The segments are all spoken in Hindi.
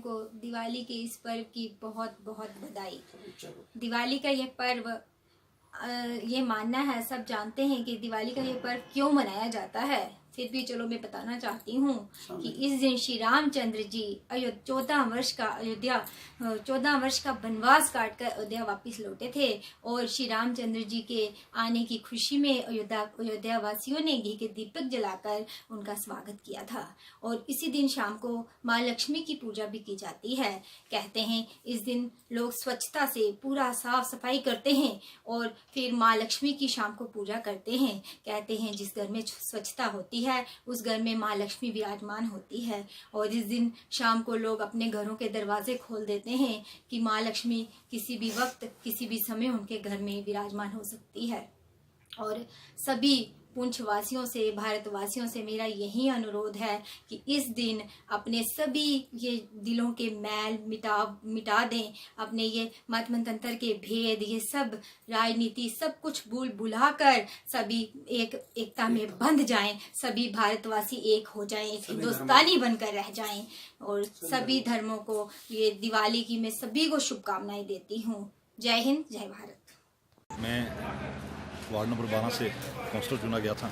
को दिवाली के इस पर्व की बहुत बहुत बधाई। दिवाली का ये पर्व ये मानना है, सब जानते हैं कि दिवाली का ये पर्व क्यों मनाया जाता है, फिर भी चलो मैं बताना चाहती हूँ कि इस दिन श्री रामचंद्र जी 14 वर्ष का वनवास काट कर अयोध्या वापिस लौटे थे और श्री रामचंद्र जी के आने की खुशी में अयोध्या वासियों ने घी के दीपक जलाकर उनका स्वागत किया था। और इसी दिन शाम को माँ लक्ष्मी की पूजा भी की जाती है। कहते हैं इस दिन लोग स्वच्छता से पूरा साफ सफाई करते हैं और फिर माँ लक्ष्मी की शाम को पूजा करते हैं। कहते हैं जिस घर में स्वच्छता होती है उस घर में माँ लक्ष्मी विराजमान होती है। और इस दिन शाम को लोग अपने घरों के दरवाजे खोल देते हैं कि माँ लक्ष्मी किसी भी वक्त किसी भी समय उनके घर में विराजमान हो सकती है। और सभी पुंछ वासियों से, भारतवासियों से मेरा यही अनुरोध है कि इस दिन अपने सभी ये दिलों के मैल मिटा दें, अपने ये मत मंत्र के भेद, ये सब राजनीति सब कुछ भुलाकर सभी एकता में बंध जाएं, सभी भारतवासी एक हो जाएं, एक हिंदुस्तानी बनकर रह जाएं। और सभी धर्मों को ये दिवाली की मैं सभी को शुभकामनाएं देती हूँ। जय हिंद, जय भारत। मैं वार्ड नंबर 12 से काउंसलर चुना गया था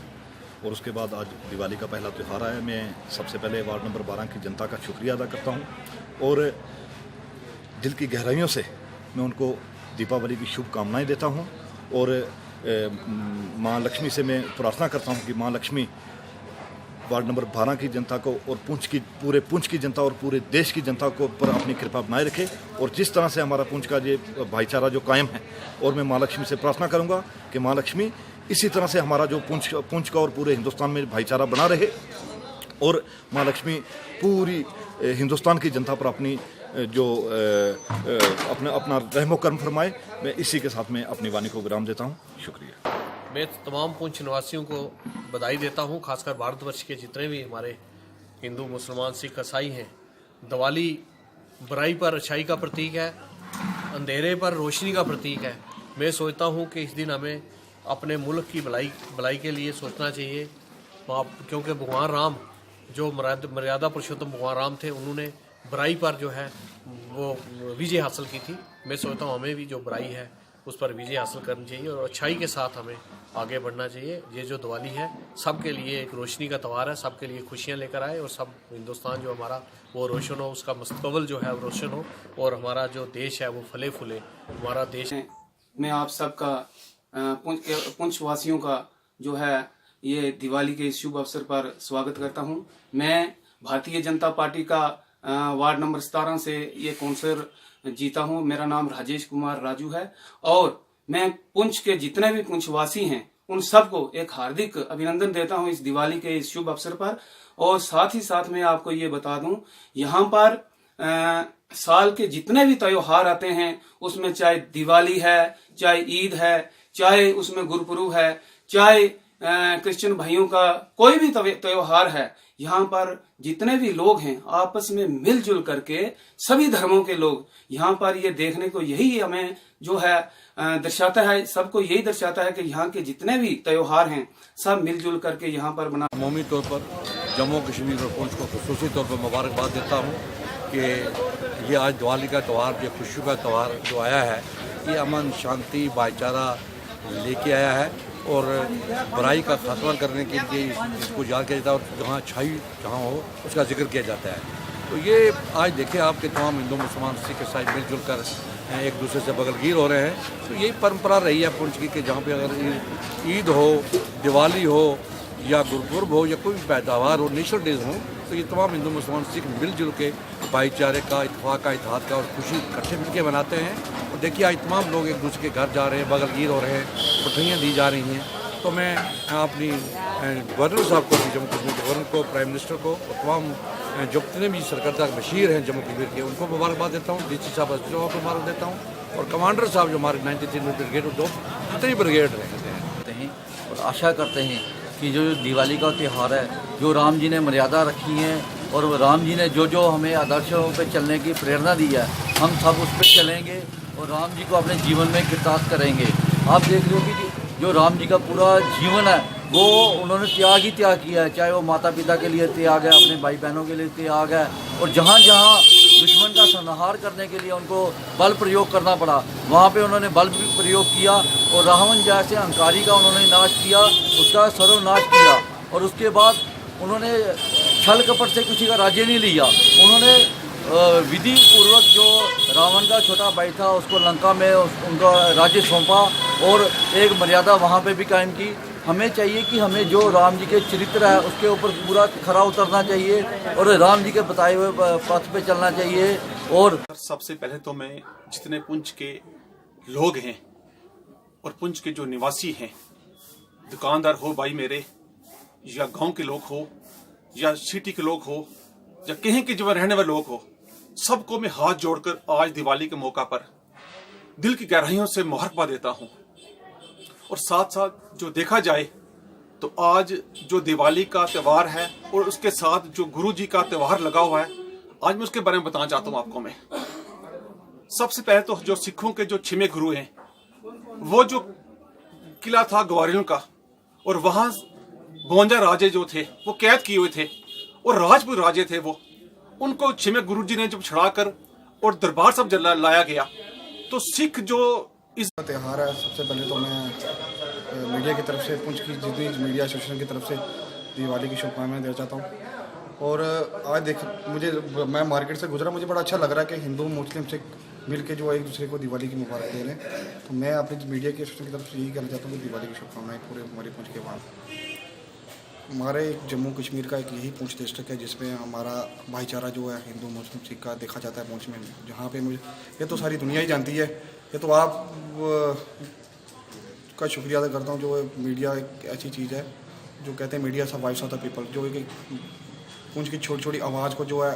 और उसके बाद आज दिवाली का पहला त्यौहार आया। मैं सबसे पहले वार्ड नंबर 12 की जनता का शुक्रिया अदा करता हूं और दिल की गहराइयों से मैं उनको दीपावली की शुभकामनाएं देता हूं। और माँ लक्ष्मी से मैं प्रार्थना करता हूं कि माँ लक्ष्मी वार्ड नंबर 12 की जनता को और पूरे पुंछ की जनता और पूरे देश की जनता को पर अपनी कृपा बनाए रखे। और जिस तरह से हमारा पुंछ का ये भाईचारा जो कायम है, और मैं माँ लक्ष्मी से प्रार्थना करूंगा कि माँ लक्ष्मी इसी तरह से हमारा जो पुंछ का और पूरे हिंदुस्तान में भाईचारा बना रहे और माँ लक्ष्मी पूरी हिंदुस्तान की जनता पर अपनी जो अपना रहमो कर्म फरमाए। मैं इसी के साथ में अपनी वाणी को विराम देता हूँ। शुक्रिया। मैं तमाम पुंछ निवासियों को बधाई देता हूं, खासकर भारतवर्ष के जितने भी हमारे हिंदू, मुसलमान, सिख, ईसाई हैं। दिवाली बुराई पर अच्छाई का प्रतीक है, अंधेरे पर रोशनी का प्रतीक है। मैं सोचता हूं कि इस दिन हमें अपने मुल्क की भलाई के लिए सोचना चाहिए, क्योंकि भगवान राम जो मर्यादा पुरुषोत्तम भगवान राम थे, उन्होंने बुराई पर जो है वो विजय हासिल की थी। मैं सोचता हूँ हमें भी जो बुराई है उस पर विजय हासिल करनी चाहिए और अच्छाई के साथ हमें आगे बढ़ना चाहिए। ये जो दिवाली है सबके लिए एक रोशनी का त्यौहार है, सबके लिए खुशियाँ लेकर आए और सब हिंदुस्तान जो हमारा वो रोशन हो, उसका मुस्तकबिल जो है वो रोशन हो और हमारा जो देश है वो फले फूले। हमारा देश मैं आप सबका पुंछ वासियों का जो है ये दिवाली के शुभ अवसर पर स्वागत करता हूँ। मैं भारतीय जनता पार्टी का वार्ड नंबर 17 से ये काउंसलर जीता हूँ। मेरा नाम राजेश कुमार राजू है और मैं पुंछ के जितने भी पुंछवासी हैं उन सबको एक हार्दिक अभिनंदन देता हूँ इस दिवाली के इस शुभ अवसर पर। और साथ ही साथ मैं आपको ये बता दूं, यहाँ पर साल के जितने भी त्योहार आते हैं उसमें चाहे दिवाली है, चाहे ईद है, चाहे उसमें गुरुपुरब है, चाहे क्रिश्चियन भाइयों का कोई भी त्योहार है, यहाँ पर जितने भी लोग हैं आपस में मिलजुल करके सभी धर्मों के लोग यहाँ पर ये देखने को यही हमें जो है दर्शाता है, सबको यही दर्शाता है कि यहाँ के जितने भी त्योहार हैं सब मिलजुल करके यहाँ पर बना। अमूमी तौर पर जम्मू कश्मीर और पुंछ को खसूसी तौर पर मुबारकबाद देता हूँ कि ये आज दिवाली का त्यौहार, ये खुशियों का त्यौहार जो आया है, ये अमन, शांति, भाईचारा लेके आया है और बुराई का खात्मा करने के लिए इसको याद किया जाता है और जहाँ अच्छाई जहाँ हो उसका जिक्र किया जाता है। तो ये आज देखिए आपके तमाम हिंदू, मुसलमान, सिख, ईसाई मिलजुल कर एक दूसरे से बगलगीर हो रहे हैं। तो यही परंपरा रही है पुंछ की कि जहाँ पे अगर ईद हो, दिवाली हो या गुरुपुरब हो या कोई भी पैदावार हो, नेशनल डेज हो, तो ये तमाम हिंदू, मुसलमान, सिख मिलजुल के भाईचारे का, इत्तेफाक का, इत्तेहाद का और खुशी इकट्ठे मिलकर मनाते हैं। और देखिए आज तमाम लोग एक दूसरे के घर जा रहे हैं, बगलगीर हो रहे हैं, मिठाइयाँ दी जा रही हैं। तो मैं अपनी गवर्नर साहब को, जम्मू कश्मीर के गवर्नर को, प्राइम मिनिस्टर को और तमाम जितने भी सरकर्ता बशीर हैं जम्मू कश्मीर के, उनको मुबारकबाद देता हूँ। डीसी साहब को मुबारक देता हूँ और कमांडर साहब जो हमारे 93 ब्रिगेड और 2 जितनी ब्रिगेड रहते हैं और आशा करते हैं कि जो दिवाली का त्यौहार है, जो राम जी ने मर्यादा रखी है और राम जी ने जो हमें आदर्शों पे चलने की प्रेरणा दी है, हम सब उस पर चलेंगे और राम जी को अपने जीवन में कृतार्थ करेंगे। आप देख रहे हो कि जो राम जी का पूरा जीवन है वो उन्होंने त्याग ही त्याग किया है, चाहे वो माता पिता के लिए त्याग है, अपने भाई बहनों के लिए त्याग है, और जहाँ जहाँ दुश्मन का संहार करने के लिए उनको बल प्रयोग करना पड़ा वहाँ पे उन्होंने बल भी प्रयोग किया, और रावण जैसे अहंकारी का उन्होंने नाश किया, उसका सर्वनाश किया। और उसके बाद उन्होंने छल कपट से किसी का राज्य नहीं लिया, उन्होंने विधि पूर्वक जो रावण का छोटा भाई था उसको लंका में उनका राज्य सौंपा, और एक मर्यादा वहाँ पे भी कायम की। हमें चाहिए कि हमें जो राम जी के चरित्र है उसके ऊपर पूरा खरा उतरना चाहिए, और राम जी के बताए हुए पथ पे चलना चाहिए। और सबसे पहले तो मैं जितने पुंछ के लोग हैं और पुंछ के जो निवासी हैं, दुकानदार हो भाई मेरे, या गांव के लोग हो, या सिटी के लोग हो, या कहीं के जो रहने वाले लोग हो, सबको मैं हाथ जोड़कर आज दिवाली के मौका पर दिल की गहराइयों से मुबारकबाद देता हूं। और साथ साथ जो देखा जाए तो आज जो दिवाली का त्यौहार है और उसके साथ जो गुरु जी का त्यौहार लगा हुआ है, आज मैं उसके बारे में बताना चाहता हूं आपको। मैं सबसे पहले तो जो सिखों के जो 6वें गुरु हैं, वो जो किला था ग्वालियर का, और वहां 52 राजे जो थे वो कैद किए हुए थे, और राजपूत राजे थे वो, उनको 6वें गुरु जी ने जब छुड़ाकर और दरबार सब लाया गया, तो सिख जो इस त्यौहार है, सबसे पहले तो मैं मीडिया की तरफ से, पुंछ की जितनी मीडिया एसोसिएशन की तरफ से दिवाली की शुभकामनाएं देना चाहता हूँ। और आज मैं मार्केट से गुजरा, मुझे बड़ा अच्छा लग रहा है कि हिंदू मुस्लिम सिख मिल के जो एक दूसरे को दिवाली की मुबारक दे रहे हैं। तो मैं अपनी मीडिया की एसोसिएशन की तरफ से यही कहना चाहता हूँ कि दिवाली की शुभकामनाएं पूरे हमारे पुंछ के बाद। हमारे जम्मू कश्मीर का एक यही पुंछ डिस्ट्रिक्ट है जिसमें हमारा भाईचारा जो है हिंदू मुस्लिम सिख का देखा जाता है पुंछ में, जहाँ पे मुझे ये तो सारी दुनिया ही जानती है। ये तो आप का शुक्रिया अदा करता हूँ, जो मीडिया एक ऐसी चीज़ है जो कहते हैं मीडिया सब वॉइस ऑफ द पीपल, जो एक पुंछ की छोटी छोटी आवाज़ को जो है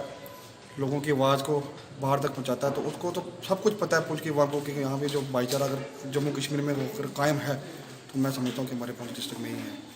लोगों की आवाज़ को बाहर तक पहुँचाता है। तो उसको तो सब कुछ पता है पुंछ की आवाज़ को कि यहाँ पे जो भाईचारा अगर जम्मू कश्मीर में होकर कायम है, तो मैं समझता हूँ कि हमारे पुंछ डिस्ट्रिक्ट में ही है।